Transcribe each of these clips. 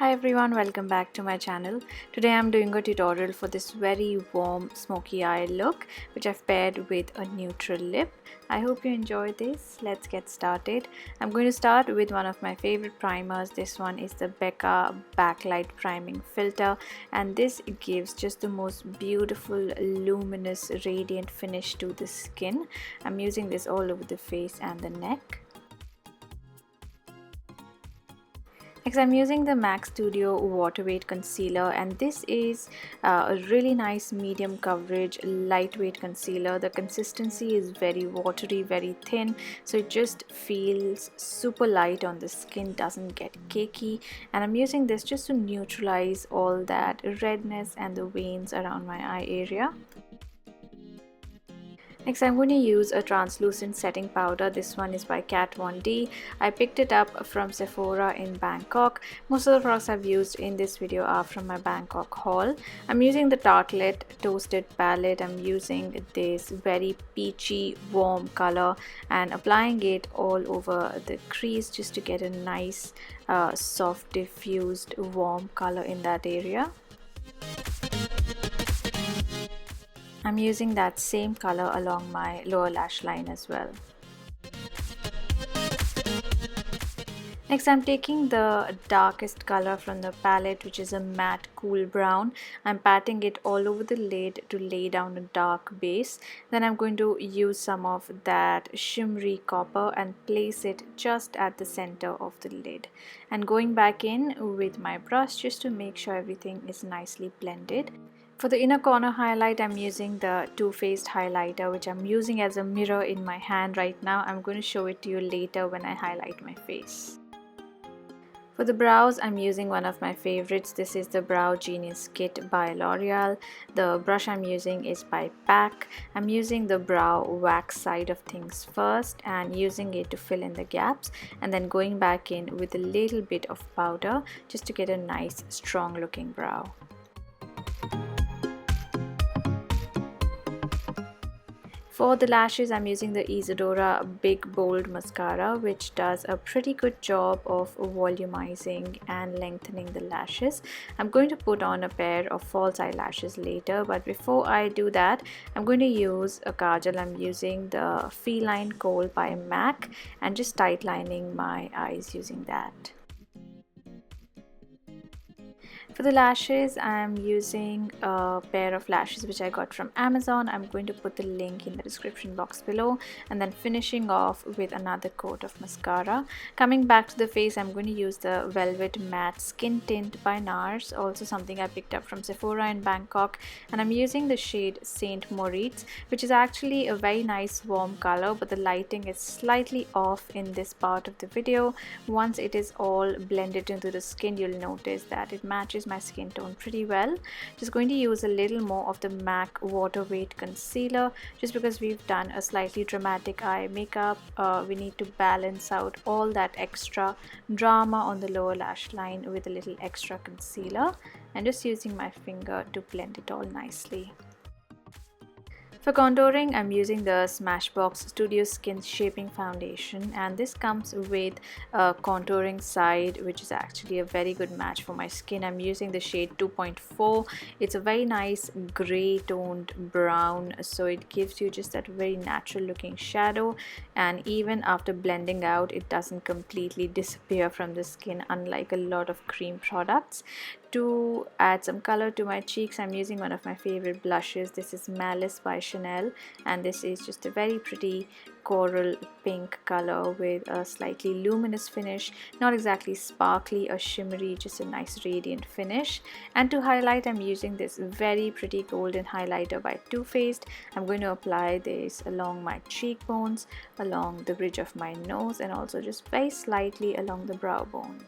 Hi everyone, welcome back to my channel. Today I'm doing a tutorial for this very warm smoky eye look which I've paired with a neutral lip. I hope you enjoy this. Let's get started. I'm going to start with one of my favorite primers. This one is the BECCA Backlight Priming Filter, and this gives just the most beautiful luminous radiant finish to the skin. I'm using this all over the face and the neck. Next, I'm using the MAC Studio Waterweight Concealer, and this is a really nice medium coverage, lightweight concealer. The consistency is very watery, very thin, so it just feels super light on the skin, doesn't get cakey. And I'm using this just to neutralize all that redness and the veins around my eye area. Next, I'm going to use a translucent setting powder. This one is by Kat Von D. I picked it up from Sephora in Bangkok. Most of the products I've used in this video are from my Bangkok haul. I'm using the Tartelette Toasted Palette. I'm using this very peachy, warm color and applying it all over the crease just to get a nice, soft, diffused, warm color in that area. I'm using that same color along my lower lash line as well. Next, I'm taking the darkest color from the palette, which is a matte cool brown. I'm patting it all over the lid to lay down a dark base. Then I'm going to use some of that shimmery copper and place it just at the center of the lid. And going back in with my brush just to make sure everything is nicely blended. For the inner corner highlight, I'm using the Too Faced highlighter, which I'm using as a mirror in my hand right now. I'm going to show it to you later when I highlight my face. For the brows, I'm using one of my favorites. This is the Brow Genius Kit by L'Oreal. The brush I'm using is by BECCA. I'm using the brow wax side of things first and using it to fill in the gaps, and then going back in with a little bit of powder just to get a nice strong looking brow. For the lashes, I'm using the Isadora Big Bold Mascara, which does a pretty good job of volumizing and lengthening the lashes. I'm going to put on a pair of false eyelashes later, but before I do that, I'm going to use a kajal. I'm using the Feline Kohl by MAC and just tight lining my eyes using that. For the lashes, I'm using a pair of lashes which I got from Amazon. I'm going to put the link in the description box below, and then finishing off with another coat of mascara. Coming back to the face, I'm going to use the Velvet Matte Skin Tint by NARS, also something I picked up from Sephora in Bangkok, and I'm using the shade St.Moritz, which is actually a very nice warm color, but the lighting is slightly off in this part of the video. Once it is all blended into the skin, you'll notice that it matches my skin tone pretty well. Just going to use a little more of the MAC Waterweight Concealer, just because we've done a slightly dramatic eye makeup. We need to balance out all that extra drama on the lower lash line with a little extra concealer, and just using my finger to blend it all nicely. For contouring, I'm using the Smashbox Studio Skin Shaping Foundation, and this comes with a contouring side which is actually a very good match for my skin. I'm using the shade 2.4. It's a very nice grey toned brown, so it gives you just that very natural looking shadow, and even after blending out, it doesn't completely disappear from the skin, unlike a lot of cream products. To add some color to my cheeks, I'm using one of my favorite blushes. This is Malice by Chanel, and this is just a very pretty coral pink color with a slightly luminous finish, not exactly sparkly or shimmery, just a nice radiant finish. And to highlight, I'm using this very pretty golden highlighter by Too Faced. I'm going to apply this along my cheekbones, along the bridge of my nose, and also just very slightly along the brow bone.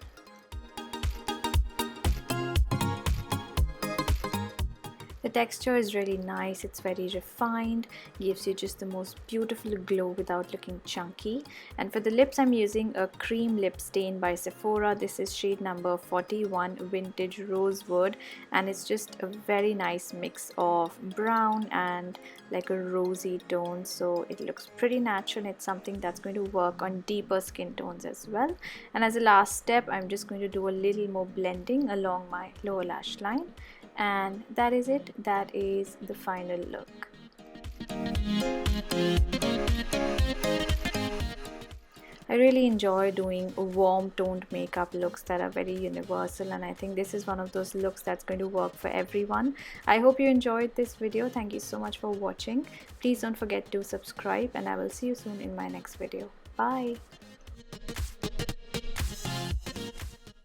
The texture is really nice, it's very refined, gives you just the most beautiful glow without looking chunky. And for the lips, I'm using a cream lip stain by Sephora. This is shade number 41, Vintage Rosewood, and it's just a very nice mix of brown and like a rosy tone, so it looks pretty natural. It's something that's going to work on deeper skin tones as well. And as a last step, I'm just going to do a little more blending along my lower lash line. And that is it. That is the final look. I really enjoy doing warm toned makeup looks that are very universal, and I think this is one of those looks that's going to work for everyone. I hope you enjoyed this video. Thank you so much for watching. Please don't forget to subscribe, and I will see you soon in my next video. Bye.